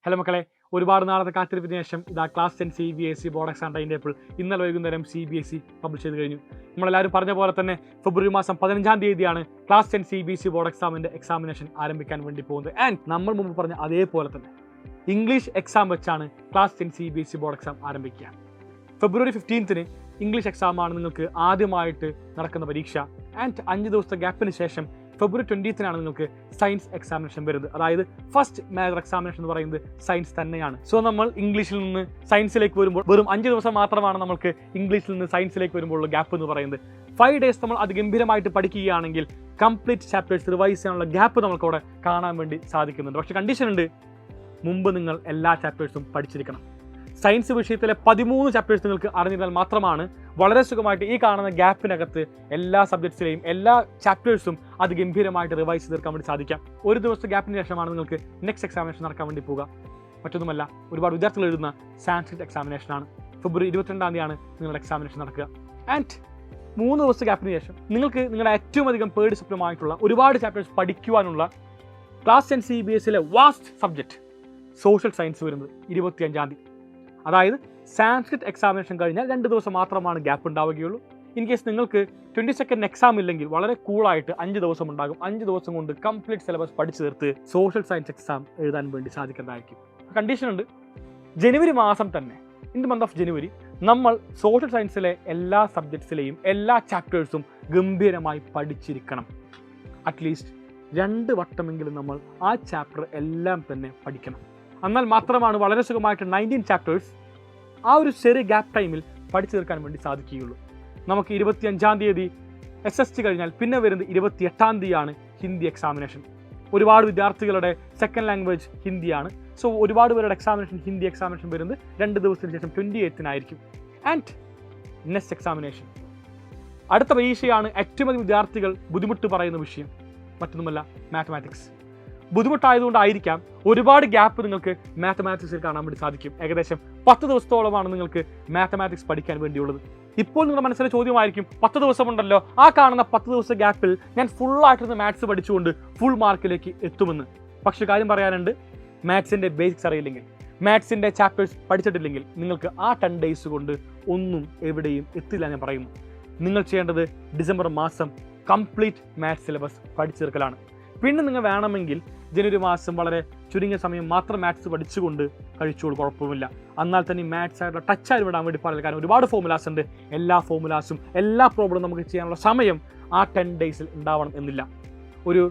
Hello മക്കളെ, ഒരുപാട് നാളത്തെ കാത്തിരിപ്പിന് ശേഷം ഇതാ class 10 CBSE board exam time table ഇന്നലെ വൈകുന്നേരം CBSE പബ്ലിഷ് ചെയ്ത് കഴിഞ്ഞു. നമ്മളെല്ലാവരും പറഞ്ഞ പോലെ തന്നെ ഫെബ്രുവരി മാസം 15-ാം തീയതിയാണ് ക്ലാസ് 10 CBSE ബോർഡ് എക്സാമിൻ്റെ എക്സാമിനേഷൻ ആരംഭിക്കാൻ വേണ്ടി പോകുന്നത്. ആൻഡ് നമ്മൾ മുമ്പ് പറഞ്ഞ അതേപോലെ തന്നെ ഇംഗ്ലീഷ് എക്സാം വെച്ചാണ് ക്ലാസ് 10 CBSE ബോർഡ് എക്സാം ആരംഭിക്കുക. ഫെബ്രുവരി 15-ന് ഇംഗ്ലീഷ് എക്സാമാണ് നിങ്ങൾക്ക് ആദ്യമായിട്ട് നടക്കുന്ന പരീക്ഷ. ആൻഡ് 5 ദിവസത്തെ ഗ്യാപ്പിന് ശേഷം ഫെബ്രുവരി 20-നാണ് നിങ്ങൾക്ക് സയൻസ് എക്സാമിനേഷൻ വരുന്നത്. അതായത് ഫസ്റ്റ് മേജർ എക്സാമിനേഷൻ എന്ന് പറയുന്നത് സയൻസ് തന്നെയാണ്. സോ നമ്മൾ ഇംഗ്ലീഷിൽ നിന്ന് സയൻസിലേക്ക് വരുമ്പോൾ വെറും 5 ദിവസം മാത്രമാണ് നമുക്ക് ഇംഗ്ലീഷിൽ നിന്ന് സയൻസിലേക്ക് വരുമ്പോഴുള്ള ഗ്യാപ്പ് എന്ന് പറയുന്നത്. 5 ഡേയ്സ് നമ്മൾ അതിഗംഭീരമായിട്ട് പഠിക്കുകയാണെങ്കിൽ കംപ്ലീറ്റ് ചാപ്റ്റേഴ്സ് റിവൈസ് ചെയ്യാനുള്ള ഗ്യാപ്പ് നമുക്ക് അവിടെ കാണാൻ വേണ്ടി സാധിക്കുന്നുണ്ട്. പക്ഷേ കണ്ടീഷൻ ഉണ്ട്, മുമ്പ് നിങ്ങൾ എല്ലാ ചാപ്റ്റേഴ്സും പഠിച്ചിരിക്കണം. സയൻസ് വിഷയത്തിലെ 13 ചാപ്റ്റേഴ്സ് നിങ്ങൾക്ക് അറിഞ്ഞിരുന്നാൽ മാത്രമാണ് വളരെ സുഖമായിട്ട് ഈ കാണുന്ന ഗ്യാപ്പിനകത്ത് എല്ലാ സബ്ജക്ട്സിലെയും എല്ലാ ചാപ്റ്റേഴ്സും അത് ഗംഭീരമായിട്ട് റിവൈസ് തീർക്കാൻ വേണ്ടി സാധിക്കാം. ഒരു ദിവസത്തെ ഗ്യാപ്പിന് ശേഷമാണ് നിങ്ങൾക്ക് നെക്സ്റ്റ് എക്സാമിനേഷൻ നടക്കാൻ വേണ്ടി പോകുക. മറ്റൊന്നുമല്ല, ഒരുപാട് വിദ്യാർത്ഥികൾ എഴുതുന്ന സാൻസ്ക്രിറ്റ് എക്സാമിനേഷനാണ്. ഫെബ്രുവരി 22-ാം തീയതിയാണ് നിങ്ങളുടെ എക്സാമിനേഷൻ നടക്കുക. ആൻഡ് 3 ദിവസത്തെ ഗ്യാപ്പിന് ശേഷം നിങ്ങൾക്ക് നിങ്ങളുടെ ഏറ്റവും അധികം പേടി സ്വപ്നമായിട്ടുള്ള ഒരുപാട് ചാപ്റ്റേഴ്സ് പഠിക്കുവാനുള്ള class 10 CBSE vast subject social science വരുന്നത് 25-ാം തീയതി. അതായത് സാൻസ്ക്രിറ്റ് എക്സാമിനേഷൻ കഴിഞ്ഞാൽ 2 ദിവസം മാത്രമാണ് ഗ്യാപ്പ് ഉണ്ടാവുകയുള്ളൂ. ഇൻ കേസ് നിങ്ങൾക്ക് 22nd എക്സാം ഇല്ലെങ്കിൽ വളരെ കൂളായിട്ട് 5 ദിവസം ഉണ്ടാകും. 5 ദിവസം കൊണ്ട് കംപ്ലീറ്റ് സിലബസ് പഠിച്ചു തീർത്ത് സോഷ്യൽ സയൻസ് എക്സാം എഴുതാൻ വേണ്ടി സാധിക്കുന്നതായിരിക്കും. കണ്ടീഷൻ ഉണ്ട്, ജനുവരി മാസം തന്നെ ഇൻ ദി മന്ത് ഓഫ് ജനുവരി നമ്മൾ സോഷ്യൽ സയൻസിലെ എല്ലാ സബ്ജക്ട്സിലെയും എല്ലാ ചാപ്റ്റേഴ്സും ഗംഭീരമായി പഠിച്ചിരിക്കണം. അറ്റ്ലീസ്റ്റ് 2 വട്ടമെങ്കിലും നമ്മൾ ആ ചാപ്റ്റർ എല്ലാം തന്നെ പഠിക്കണം. എന്നാൽ മാത്രമാണ് വളരെ സുഖമായിട്ട് 19 ചാപ്റ്റേഴ്സ് ആ ഒരു ചെറിയ ഗ്യാപ്പ് ടൈമിൽ പഠിച്ചു തീർക്കാൻ വേണ്ടി സാധിക്കുകയുള്ളൂ. നമുക്ക് 25-ാം തീയതി SST കഴിഞ്ഞാൽ പിന്നെ വരുന്നത് 28-ാം തീയതിയാണ് ഹിന്ദി എക്സാമിനേഷൻ. ഒരുപാട് വിദ്യാർത്ഥികളുടെ സെക്കൻഡ് ലാംഗ്വേജ് ഹിന്ദിയാണ്. സോ ഒരുപാട് പേരുടെ ഹിന്ദി എക്സാമിനേഷൻ വരുന്നത് 2 ദിവസത്തിന് ശേഷം 28-നായിരിക്കും. ആൻഡ് നെക്സ്റ്റ് എക്സാമിനേഷൻ, അടുത്ത പരീക്ഷയാണ് ഏറ്റവും അധികം വിദ്യാർത്ഥികൾ ബുദ്ധിമുട്ട് പറയുന്ന വിഷയം. മറ്റൊന്നുമല്ല, മാത്തമാറ്റിക്സ്. ബുദ്ധിമുട്ടായതുകൊണ്ടായിരിക്കാം ഒരുപാട് ഗ്യാപ്പ് നിങ്ങൾക്ക് മാത്തമാറ്റിക്സിൽ കാണാൻ വേണ്ടി സാധിക്കും. ഏകദേശം 10 ദിവസത്തോളമാണ് നിങ്ങൾക്ക് മാത്തമാറ്റിക്സ് പഠിക്കാൻ വേണ്ടിയുള്ളത്. ഇപ്പോൾ നിങ്ങളുടെ മനസ്സിലെ ചോദ്യമായിരിക്കും, 10 ദിവസമുണ്ടല്ലോ, ആ കാണുന്ന 10 ദിവസത്തെ ഗ്യാപ്പിൽ ഞാൻ ഫുള്ളായിട്ടിരുന്ന് മാത്സ് പഠിച്ചുകൊണ്ട് ഫുൾ മാർക്കിലേക്ക് എത്തുമെന്ന്. പക്ഷേ കാര്യം പറയാനുണ്ട്, മാത്സിൻ്റെ ബേസിക്സ് അറിയില്ലെങ്കിൽ, മാത്സിൻ്റെ ചാപ്റ്റേഴ്സ് പഠിച്ചിട്ടില്ലെങ്കിൽ നിങ്ങൾക്ക് ആ 10 ഡേയ്സ് കൊണ്ട് ഒന്നും എവിടെയും എത്തില്ല ഞാൻ പറയുന്നു. നിങ്ങൾ ചെയ്യേണ്ടത് ഡിസംബർ മാസം കംപ്ലീറ്റ് മാത്സ് സിലബസ് പഠിച്ചു തീർക്കലാണ്. പിന്നെ നിങ്ങൾ വേണമെങ്കിൽ ജനുവരി മാസം വളരെ ചുരുങ്ങിയ സമയം മാത്രം മാത്സ് പഠിച്ചുകൊണ്ട് കഴിച്ചോളൂ, കുഴപ്പമില്ല. എന്നാൽ തന്നെ മാത്സ് ആയിട്ടുള്ള ടച്ചായി വിടാൻ വേണ്ടി പറയില്ല. കാരണം ഒരുപാട് ഫോമുലാസ് ഉണ്ട്. എല്ലാ ഫോമുലാസും എല്ലാ പ്രോബ്ലം നമുക്ക് ചെയ്യാനുള്ള സമയം ആ 10 ഡേയ്സിൽ ഉണ്ടാവണം എന്നില്ല. ഒരു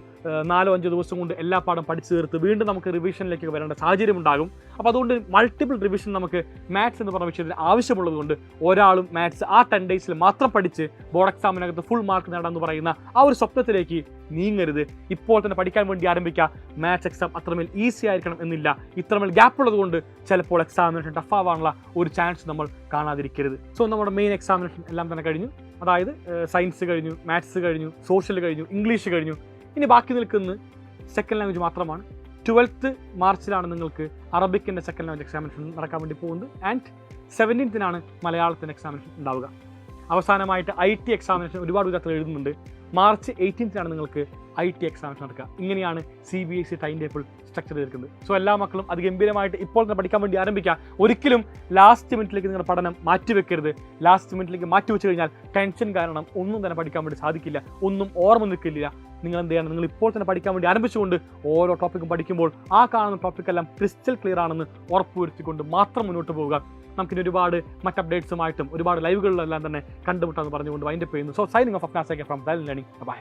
4-5 ദിവസം കൊണ്ട് എല്ലാ പാഠം പഠിച്ചു തീർത്ത് വീണ്ടും നമുക്ക് റിവിഷനിലേക്ക് വരേണ്ട സാഹചര്യം ഉണ്ടാകും. അപ്പോൾ അതുകൊണ്ട് മൾട്ടിപ്പിൾ റിവിഷൻ നമുക്ക് മാത്സ് എന്ന് പറഞ്ഞ വിഷയത്തിൽ ആവശ്യമുള്ളത് കൊണ്ട് ഒരാളും മാത്സ് ആ 10 ഡേയ്സിൽ മാത്രം പഠിച്ച് ബോർഡ് എക്സാമിനകത്ത് ഫുൾ മാർക്ക് നേടാമെന്ന് പറയുന്ന ആ ഒരു സ്വപ്നത്തിലേക്ക് നീങ്ങരുത്. ഇപ്പോൾ തന്നെ പഠിക്കാൻ വേണ്ടി ആരംഭിക്കുക. മാത്സ് എക്സാം അത്രമേൽ ഈസി ആയിരിക്കണം എന്നില്ല. ഇത്രമേൽ ഗ്യാപ്പ് ഉള്ളത് കൊണ്ട് ചിലപ്പോൾ എക്സാമിനേഷൻ ടഫ് ആവാനുള്ള ഒരു ചാൻസ് നമ്മൾ കാണാതിരിക്കരുത്. സോ നമ്മുടെ മെയിൻ എക്സാമിനേഷൻ എല്ലാം തന്നെ കഴിഞ്ഞു. അതായത് സയൻസ് കഴിഞ്ഞു, മാത്സ് കഴിഞ്ഞു, സോഷ്യൽ കഴിഞ്ഞു, ഇംഗ്ലീഷ് കഴിഞ്ഞു. ഇനി ബാക്കി നിൽക്കുന്നത് സെക്കൻഡ് ലാംഗ്വേജ് മാത്രമാണ്. 12th മാർച്ചിലാണ് നിങ്ങൾക്ക് അറബിക്കിൻ്റെ സെക്കൻഡ് ലാംഗ്വേജ് എക്സാമിനേഷൻ നടക്കാൻ വേണ്ടി പോകുന്നത്. ആൻഡ് 17th മലയാളത്തിൻ്റെ എക്സാമിനേഷൻ ഉണ്ടാവുക. അവസാനമായിട്ട് IT എക്സാമിനേഷൻ ഒരുപാട് വിദ്യാർത്ഥികൾ എഴുതുന്നുണ്ട്. മാർച്ച് 18th നിങ്ങൾക്ക് IT എക്സാമിനേഷൻ നടക്കുക. ഇങ്ങനെയാണ് CBSE ടൈം ടേബിൾ സ്ട്രക്ചർ ചെയ്തിരിക്കുന്നത്. സോ എല്ലാ മക്കളും അത് ഗംഭീരമായിട്ട് ഇപ്പോൾ തന്നെ പഠിക്കാൻ വേണ്ടി ആരംഭിക്കുക. ഒരിക്കലും ലാസ്റ്റ് മിനിറ്റിലേക്ക് നിങ്ങളുടെ പഠനം മാറ്റിവെക്കരുത്. ലാസ്റ്റ് മിനിറ്റിലേക്ക് മാറ്റിവെച്ച് കഴിഞ്ഞാൽ ടെൻഷൻ കാരണം ഒന്നും തന്നെ പഠിക്കാൻ വേണ്ടി സാധിക്കില്ല, ഒന്നും ഓർമ്മ നിൽക്കില്ല. നിങ്ങൾ എന്ത് ചെയ്യണം, നിങ്ങൾ ഇപ്പോൾ തന്നെ പഠിക്കാൻ വേണ്ടി ആരംഭിച്ചുകൊണ്ട് ഓരോ ടോപ്പിക്കും പഠിക്കുമ്പോൾ ആ കാണുന്ന ടോപ്പിക്കെല്ലാം ക്രിസ്റ്റൽ ക്ലിയർ ആണെന്ന് ഉറപ്പുവരുത്തിക്കൊണ്ട് മാത്രം മുന്നോട്ട് പോവുക. നമുക്കിനി ഒരുപാട് മറ്റ് അപ്ഡേറ്റ്സുമായിട്ടും ഒരുപാട് ലൈവുകളിലെല്ലാം തന്നെ കണ്ടുമുട്ടാമെന്ന് പറഞ്ഞുകൊണ്ട് വൈൻഡപ്പ് ചെയ്യുന്നു. So signing off from learning. By.